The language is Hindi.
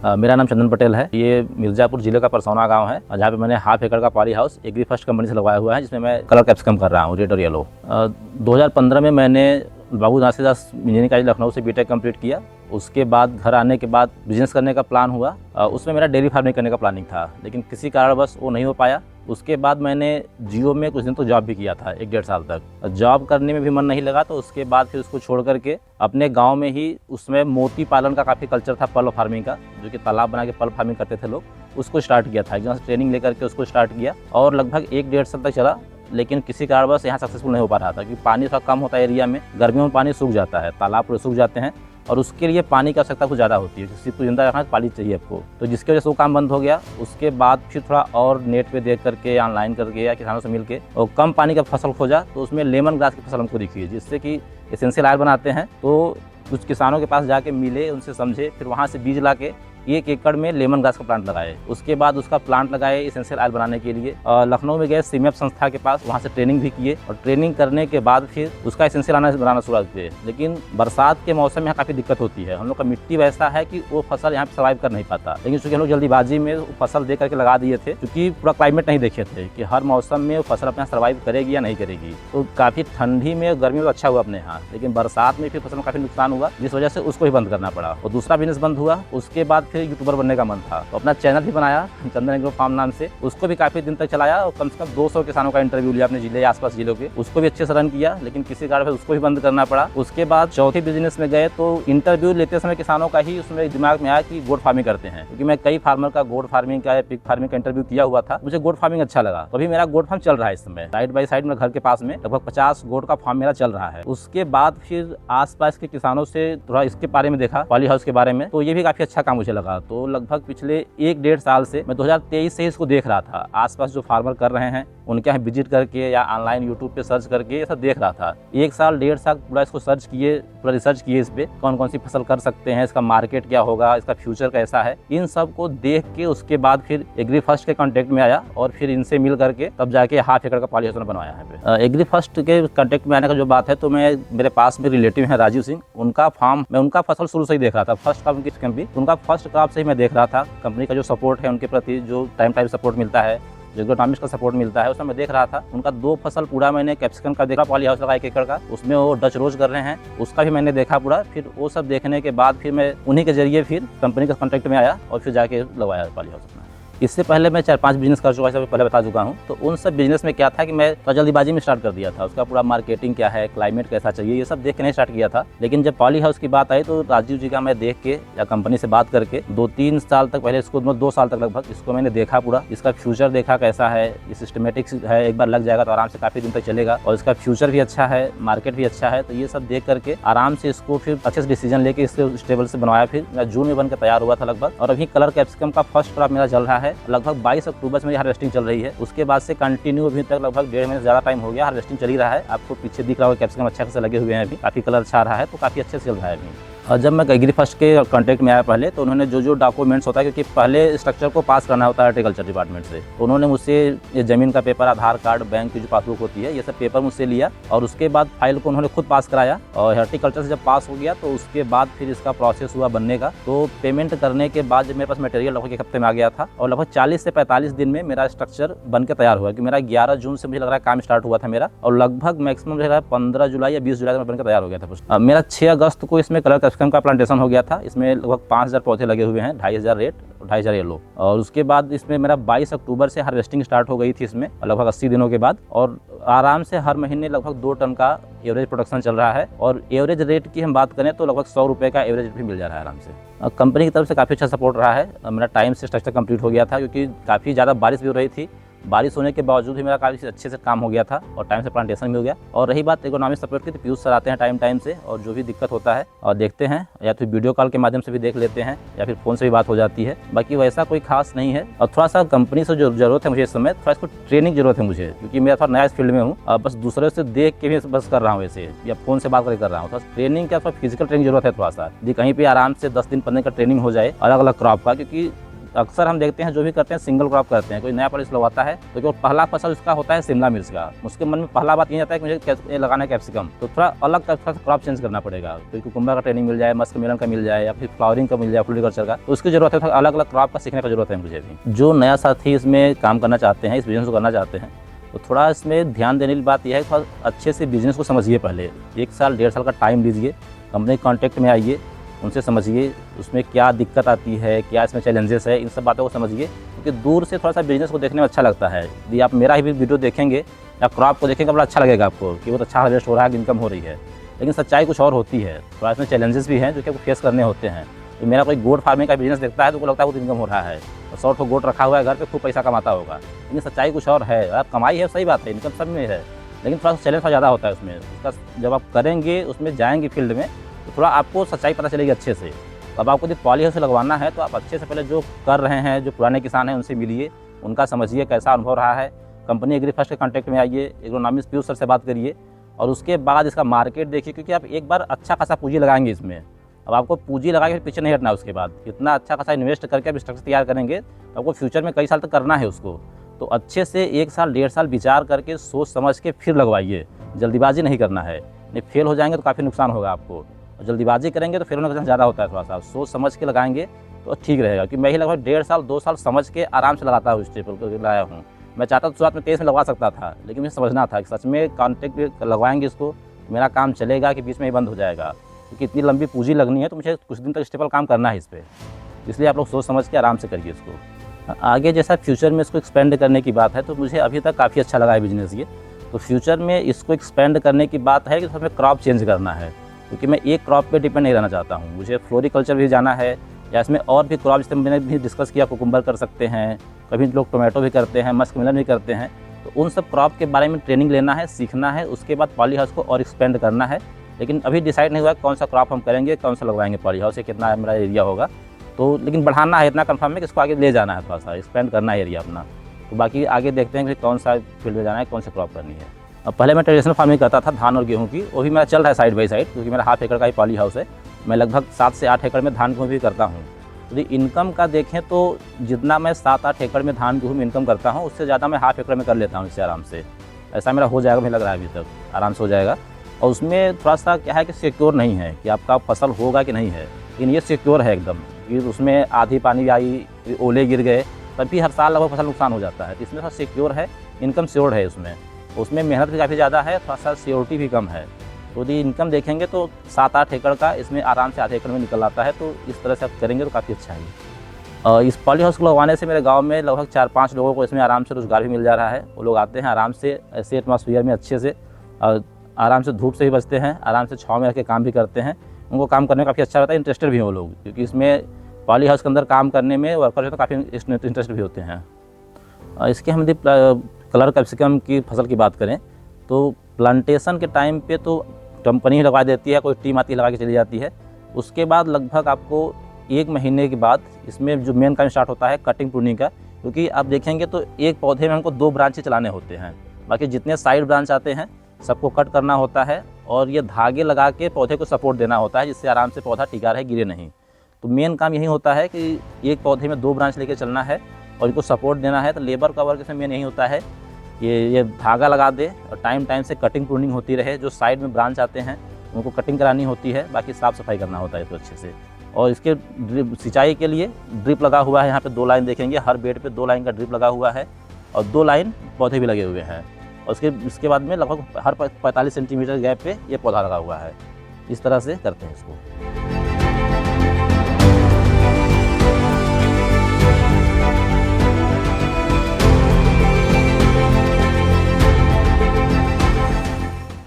मेरा नाम चंदन पटेल है। ये मिर्जापुर जिले का परसौना गांव है, जहाँ पे मैंने हाफ एकड़ का polyhouse agri first company से लगवाया हुआ है, जिसमें मैं कलर कैप्सिकम कर रहा हूँ, रेड और येलो। 2015 में मैंने बाबू घासीदास इंजीनियरिंग कॉलेज लखनऊ से बीटेक कंप्लीट किया। उसके बाद घर आने के बाद बिजनेस करने का प्लान हुआ। उसमें मेरा डेयरी फार्मिंग करने का प्लानिंग था, लेकिन किसी कारणवश वो नहीं हो पाया। उसके बाद मैंने जियो में कुछ दिन तो जॉब भी किया था, 1-1.5 साल तक। जॉब करने में भी मन नहीं लगा, तो उसके बाद फिर उसको छोड़ करके अपने गांव में ही, उसमें मोती पालन का काफ़ी कल्चर था, पर्ल फार्मिंग का, जो कि तालाब बना के पर्ल फार्मिंग करते थे लोग, उसको स्टार्ट किया था। एकदम से ट्रेनिंग लेकर के उसको स्टार्ट किया और लगभग 1-1.5 साल तक चला। लेकिन किसी कारणवश यहाँ सक्सेसफुल नहीं हो पा रहा था, क्योंकि पानी थोड़ा कम होता है एरिया में। गर्मियों में पानी सूख जाता है, तालाब पूरे सूख जाते हैं, और उसके लिए पानी की आवश्यकता कुछ ज़्यादा होती है। किसी को जिंदा रखना पानी चाहिए आपको, तो जिसकी वजह से वो काम बंद हो गया। उसके बाद फिर थोड़ा और नेट पे देख करके, ऑनलाइन करके या किसानों से मिलके और कम पानी का फसल खोजा, तो उसमें लेमन ग्रास की फसल हमको दिखी, जिससे कि एसेंशियल ऑयल बनाते हैं। तो कुछ किसानों के पास जाके मिले, उनसे समझे, फिर वहाँ से बीज ला के 1 एकड़ में लेमन ग्रास का प्लांट लगाए। उसके बाद उसका प्लांट लगाए एसेंशियल ऑयल बनाने के लिए। लखनऊ में गए सीमेप संस्था के पास, वहाँ से ट्रेनिंग भी किए, और ट्रेनिंग करने के बाद फिर उसका एसेंशियल ऑयल बनाना शुरू किए। लेकिन बरसात के मौसम में यहाँ काफ़ी दिक्कत होती है। हम लोग का मिट्टी वैसा है कि वो फसल यहाँ पे सर्वाइव कर नहीं पाता। लेकिन चूँकि हम लोग जल्दीबाजी में फसल दे करके लगा दिए थे, क्योंकि पूरा क्लाइमेट नहीं देखे थे कि हर मौसम में वो फसल अपने यहाँ सर्वाइव करेगी या नहीं करेगी। तो काफ़ी ठंडी में और गर्मी में तो अच्छा हुआ अपने यहाँ, लेकिन बरसात में फिर फसल में काफ़ी नुकसान हुआ, जिस वजह से उसको ही बंद करना पड़ा और दूसरा बिजनेस बंद हुआ। उसके बाद फिर यूट्यूबर बनने का मन था, तो अपना चैनल भी बनाया चंदन एग्रो फार्म नाम से। उसको भी काफी दिन तक चलाया और कम से कम 200 किसानों का इंटरव्यू लिया अपने जिले आसपास जिलों के। उसको भी अच्छे से रन किया, लेकिन किसी कारण उसको भी बंद करना पड़ा। उसके बाद चौथी बिजनेस में गए, तो इंटरव्यू लेते समय किसानों का ही उसमें दिमाग में आया कि गोट फार्मिंग करते हैं, क्योंकि मैं कई फार्मर का गोट फार्मिंग का या पिग फार्मिंग का इंटरव्यू किया हुआ था। मुझे गोट फार्मिंग अच्छा लगा, तो अभी मेरा गोट फार्म चल रहा है इस समय। साइड बाई साइड मेरे घर के पास में लगभग 50 गोट का फार्म मेरा चल रहा है। उसके बाद फिर आसपास के किसानों से थोड़ा इसके बारे में देखा, पॉली हाउस के बारे में, तो ये भी काफी अच्छा काम मुझे लगा। तो लगभग पिछले 1-1.5 साल से मैं 2023 से ही इसको देख रहा था। आसपास जो फार्मर कर रहे हैं उनके यहाँ विजिट करके या ऑनलाइन यूट्यूब पे सर्च करके ये सब देख रहा था। 1 साल 1.5 साल पूरा इसको सर्च किए, पूरा रिसर्च किए इस पे, कौन कौन सी फसल कर सकते हैं, इसका मार्केट क्या होगा, इसका फ्यूचर कैसा है। इन सब को देख के उसके बाद फिर एग्री फर्स्ट के कॉन्टेक्ट में आया और फिर इनसे मिल करके तब जाके हाफ एकड़ का पॉली हाउस बनवाया है। एग्री फर्स्ट के कॉन्टेक्ट में आने का जो बात है, तो मैं, मेरे पास में रिलेटिव है राजीव सिंह, उनका फार्म, मैं उनका फसल शुरू से ही देख रहा था। फर्स्ट क्रॉप की कंपनी, उनका फर्स्ट क्रॉप से ही मैं देख रहा था। कंपनी का जो सपोर्ट है उनके प्रति, जो टाइम सपोर्ट मिलता है, जो इकोनॉमिक्स का सपोर्ट मिलता है, उसमें मैं देख रहा था। उनका 2 फसल पूरा मैंने कैप्सिकम का देखा, पॉली हाउस लगा 1 एकड़ का, उसमें वो डच रोज कर रहे हैं, उसका भी मैंने देखा पूरा। फिर वो सब देखने के बाद फिर मैं उन्हीं के जरिए फिर कंपनी के कॉन्टैक्ट में आया और फिर जाके लगवाया पॉली हाउस अपना। इससे पहले मैं 4-5 बिजनेस कर चुका, पहले बता चुका हूँ। तो उन सब बिजनेस में क्या था कि मैं तो जल्दीबाजी में स्टार्ट कर दिया था। उसका पूरा मार्केटिंग क्या है, क्लाइमेट कैसा चाहिए, ये सब देख के नहीं स्टार्ट किया था। लेकिन जब पॉली हाउस की बात आई, तो राजीव जी का मैं देख के या कंपनी से बात करके 2-3 साल तक, पहले इसको 2 साल तक लगभग इसको मैंने देखा पूरा। इसका फ्यूचर देखा कैसा है, ये सिस्टमेटिक्स है, एक बार लग जाएगा तो आराम से काफ़ी दिन तक चलेगा, और इसका फ्यूचर भी अच्छा है, मार्केट भी अच्छा है। तो ये सब देख करके आराम से इसको फिर अच्छे से डिसीजन लेके इसके स्टेबल से बनवाया। फिर मेरा जून में बन के तैयार हुआ था लगभग, और अभी कलर कैप्सिकम का फर्स्ट क्रॉप मेरा चल रहा है। लगभग 22 अक्टूबर से मेरी हार्वेस्टिंग चल रही है। उसके बाद से कंटिन्यू अभी तक लगभग 1.5 महीने से ज़्यादा टाइम हो गया, हार्वेस्टिंग चल ही रहा है। आपको पीछे दिख रहा होगा कैप्सिकम अच्छा खासा लगे हुए हैं, अभी काफ़ी कलर अच्छा आ रहा है, तो काफ़ी अच्छे से चल रहा है अभी। और जब मैं एग्री फर्स्ट के कॉन्टैक्ट में आया पहले, तो उन्होंने जो डॉक्यूमेंट्स होता है, क्योंकि पहले स्ट्रक्चर को पास करना होता है एग्रीकल्चर डिपार्टमेंट से, तो उन्होंने मुझसे ये ज़मीन का पेपर, आधार कार्ड, बैंक की जो पासबुक होती है, ये सब पेपर मुझसे लिया, और उसके बाद फाइल को उन्होंने खुद पास कराया। और हॉर्टिकल्चर से जब पास हो गया, तो उसके बाद फिर इसका प्रोसेस हुआ बनने का। तो पेमेंट करने के बाद जब मेरे पास मटेरियल लगभग 1 हफ्ते में आ गया था, और लगभग 40 से 45 दिन में मेरा स्ट्रक्चर बन के तैयार हुआ। कि मेरा 11 जून से मुझे लग रहा है काम स्टार्ट हुआ था मेरा, और लगभग मैक्सिमम जो है 15 जुलाई या 20 जुलाई में बन के तैयार हो गया था। मेरा 6 अगस्त को इसमें कलर कैप्सिकम का प्लांटेशन हो गया था। इसमें लगभग 5000 पौधे लगे हुए हैं, 2500 रेड और 2500 येलो। और उसके बाद इसमें मेरा 22 अक्टूबर से हार्वेस्टिंग स्टार्ट हो गई थी इसमें, लगभग 80 दिनों के बाद, और आराम से हर महीने लगभग 2 टन का एवरेज प्रोडक्शन चल रहा है। और एवरेज रेट की हम बात करें तो लगभग 100 रुपये का एवरेज भी मिल जा रहा है आराम से। कंपनी की तरफ से काफ़ी अच्छा सपोर्ट रहा है। मेरा टाइम से स्ट्रक्चर कंप्लीट हो गया था, क्योंकि काफ़ी ज़्यादा बारिश भी हो रही थी। बारिश होने के बावजूद भी मेरा काफ़ी अच्छे से काम हो गया था, और टाइम से प्लांटेशन भी हो गया। और रही बात इकोनॉमिक सपोर्ट की, तो पीयूष सर आते हैं टाइम से, और जो भी दिक्कत होता है और देखते हैं, या फिर वीडियो कॉल के माध्यम से भी देख लेते हैं, या फिर फ़ोन से भी बात हो जाती है। बाकी वैसा कोई खास नहीं है। और थोड़ा सा कंपनी से जो ज़रूरत है मुझे इस समय, थोड़ा इसको ट्रेनिंग ज़रूरत है मुझे, क्योंकि मैं थोड़ा नया इस फील्ड में हूँ। बस दूसरे से देख के भी बस कर रहा हूँ ऐसे, या फ़ोन से बात करके कर रहा हूँ। थोड़ा ट्रेनिंग का, थोड़ा फिजिकल ट्रेनिंग जरूरत है थोड़ा सा। यदि कहीं पर आराम से 10 दिन 15 दिन का ट्रेनिंग हो जाए अलग अलग क्रॉप का, क्योंकि अक्सर हम देखते हैं जो भी करते हैं सिंगल क्रॉप करते हैं। कोई नया पॉलिश लगवाता है तो जो पहला फसल उसका होता है शिमला मिर्च का, उसके मन में पहला बात ये आता है कि मुझे लगाना है कैप्सिकम, तो थोड़ा अलग क्रॉप चेंज करना पड़ेगा। कोई कुकुम्बर का ट्रेनिंग मिल जाए, मस्क मेलन का मिल जाए, या फिर फ्लावरिंग का मिल जाए, फ्लोरिकल्चर का, तो उसकी जरूरत है। थोड़ा अलग अलग क्रॉप का सीखने की जरूरत है मुझे भी। जो नया साथी इसमें काम करना चाहते हैं, इस बिजनेस को करना चाहते हैं, तो थोड़ा इसमें ध्यान देने की बात यह है कि थोड़ा अच्छे से बिजनेस को समझिए। पहले 1 साल 1.5 साल का टाइम लीजिए, कंपनी कॉन्टेक्ट में आइए, उनसे समझिए उसमें क्या दिक्कत आती है, क्या इसमें चैलेंजेस है, इन सब बातों को समझिए। क्योंकि दूर से थोड़ा सा बिजनेस को देखने में अच्छा लगता है। यदि आप मेरा ही भी वीडियो देखेंगे या क्रॉप को देखेंगे, बड़ा अच्छा लगेगा आपको कि बहुत अच्छा हार्वेस्ट हो रहा है, इनकम हो रही है। लेकिन सच्चाई कुछ और होती है, थोड़ा इसमें चैलेंजेस भी हैं जो कि आपको फेस करने होते हैं। तो मेरा कोई गोट फार्मिंग का बिजनेस देखता है तो उसको लगता है बहुत इनकम हो रहा है, और 100 गोट रखा हुआ है घर पे, खूब पैसा कमाता होगा। लेकिन सच्चाई कुछ और है। आप कमाई है, सही बात है, इनकम सब में है, लेकिन थोड़ा सा चैलेंज थोड़ा ज़्यादा होता है उसमें। उसका जब आप करेंगे, उसमें जाएंगे फील्ड में, तो थोड़ा आपको सच्चाई पता चलेगी अच्छे से। अब आपको यदि पॉली हाउस लगवाना है तो आप अच्छे से पहले जो कर रहे हैं, जो पुराने किसान हैं, उनसे मिलिए, उनका समझिए कैसा अनुभव रहा है। कंपनी एग्री फर्स्ट के कॉन्टैक्ट में आइए, एग्रोनॉमिस्ट पीयूष सर से बात करिए, और उसके बाद इसका मार्केट देखिए। क्योंकि आप एक बार अच्छा खासा पूंजी लगाएंगे इसमें, अब आपको पूंजी लगा के पीछे नहीं हटना। उसके बाद इतना अच्छा खासा इन्वेस्ट करके आप स्ट्रक्चर तैयार करेंगे तो आपको फ्यूचर में कई साल तक करना है उसको। तो अच्छे से 1 साल 1.5 साल विचार करके सोच समझ के फिर लगवाइए। जल्दीबाजी नहीं करना है, नहीं फेल हो जाएंगे तो काफ़ी नुकसान होगा आपको, और जल्दीबाजी करेंगे तो फेल होने का चांस ज़्यादा होता है। थोड़ा सा सोच समझ के लगाएंगे तो ठीक रहेगा। क्योंकि मैं ही लगभग 1.5 साल 2 साल समझ के आराम से लगाता हूँ, स्टेपल को लाया हूँ। मैं चाहता तो शुरुआत में 23 में लगवा सकता था, लेकिन मुझे समझना था कि सच में कॉन्टैक्ट लगवाएंगे इसको मेरा काम चलेगा कि बीच में ही बंद हो जाएगा। क्योंकि इतनी लंबी पूंजी लगनी है तो मुझे कुछ दिन तक स्टेबल काम करना है इस पर। इसलिए आप लोग सोच समझ के आराम से करिए इसको। आगे जैसा फ्यूचर में इसको एक्सपेंड करने की बात है, तो मुझे अभी तक काफ़ी अच्छा लगा है बिजनेस ये। तो फ्यूचर में इसको एक्सपेंड करने की बात है कि हमें क्रॉप चेंज करना है। क्योंकि मैं एक क्रॉप पे डिपेंड नहीं रहना चाहता हूँ, मुझे फ्लोरिकल्चर भी जाना है, या इसमें और भी क्रॉप, जैसे मैंने भी डिस्कस किया, कुकुम्बर कर सकते हैं, कभी लोग टोमेटो भी करते हैं, मस्क मेलन भी करते हैं। तो उन सब क्रॉप के बारे में ट्रेनिंग लेना है, सीखना है, उसके बाद पॉली हाउस को और एक्सपेंड करना है। लेकिन अभी डिसाइड नहीं हुआ कौन सा क्रॉप हम करेंगे, कौन सा लगवाएंगे पॉली हाउस से, कितना मेरा एरिया होगा। तो लेकिन बढ़ाना है, इतना कंफर्म है कि इसको आगे ले जाना है, थोड़ा सा एक्सपेंड करना है एरिया अपना। तो बाकी आगे देखते हैं कि कौन सा फील्ड में जाना है, कौन सा क्रॉप करनी है। अब पहले मैं ट्रेडिशनल फार्मिंग करता था धान और गेहूँ की, वो भी मेरा चल रहा है साइड बाई साइड, क्योंकि मेरा 1/2 एकड़ का ही पॉली हाउस है। मैं लगभग 7 से 8 एकड़ में धान गेहूँ भी करता हूँ। यदि इनकम का देखें तो जितना मैं 7-8 एकड़ में धान गेहूँ में इनकम करता हूँ, उससे ज़्यादा मैं 1/2 एकड़ में कर लेता हूँ इससे आराम से। ऐसा मेरा हो जाएगा, मुझे लग रहा है अभी तक आराम से हो जाएगा। और उसमें थोड़ा सा क्या है कि सिक्योर नहीं है कि आपका फसल होगा कि नहीं है, लेकिन ये सिक्योर है एकदम। कि उसमें आधी पानी आई, ओले गिर गए, तभी हर साल लगभग फसल नुकसान हो जाता है। तो इसमें थोड़ा सिक्योर है, इनकम श्योर है उसमें मेहनत भी काफ़ी ज़्यादा है, थोड़ा सा सिक्योरिटी भी कम है। तो यदि इनकम देखेंगे तो 7-8 एकड़ का इसमें आराम से आधे एकड़ में निकल आता है। तो इस तरह से आप करेंगे तो काफ़ी अच्छा है। इस पॉली हाउस को लगवाने से मेरे गांव में लगभग 4-5 लोगों को इसमें आराम से रोज़गार भी मिल जा रहा है। वो लोग आते हैं आराम से, ऐसे एटमॉस्फेयर में अच्छे से, आराम से धूप से भी बचते हैं, आराम से छाँव में रह के काम भी करते हैं। उनको काम करने में काफ़ी अच्छा रहता है, इंटरेस्टेड भी हैं वो लोग, क्योंकि इसमें पॉली हाउस के अंदर काम करने में वर्कर जो तो काफ़ी इंटरेस्ट भी होते हैं। इसके हम यदि कलर कैप्सिकम की फसल की बात करें तो प्लांटेशन के टाइम पे तो कंपनी ही लगा देती है, कोई टीम आती है लगा के चली जाती है। उसके बाद लगभग आपको 1 महीने के बाद इसमें जो मेन काम स्टार्ट होता है कटिंग प्रूनिंग का। क्योंकि आप देखेंगे तो एक पौधे में हमको 2 ब्रांचें चलाने होते हैं, बाकी जितने साइड ब्रांच आते हैं सबको कट करना होता है, और ये धागे लगा के पौधे को सपोर्ट देना होता है, जिससे आराम से पौधा टिका रहे, गिरे नहीं। तो मेन काम यही होता है कि एक पौधे में 2 ब्रांच लेके चलना है और इनको सपोर्ट देना है। तो लेबर का वर्क इसमें मेन यही होता है, ये धागा लगा दे और टाइम से कटिंग प्रूनिंग होती रहे। जो साइड में ब्रांच आते हैं उनको कटिंग करानी होती है, बाकी साफ़ सफाई करना होता है इसको अच्छे से। और इसके सिंचाई के लिए ड्रिप लगा हुआ है, यहाँ पे 2 लाइन देखेंगे, हर बेड पे 2 लाइन का ड्रिप लगा हुआ है, और 2 लाइन पौधे भी लगे हुए हैं। और इसके बाद में लगभग हर 45 सेंटीमीटर गैप पे ये पौधा लगा हुआ है। इस तरह से करते हैं इसको।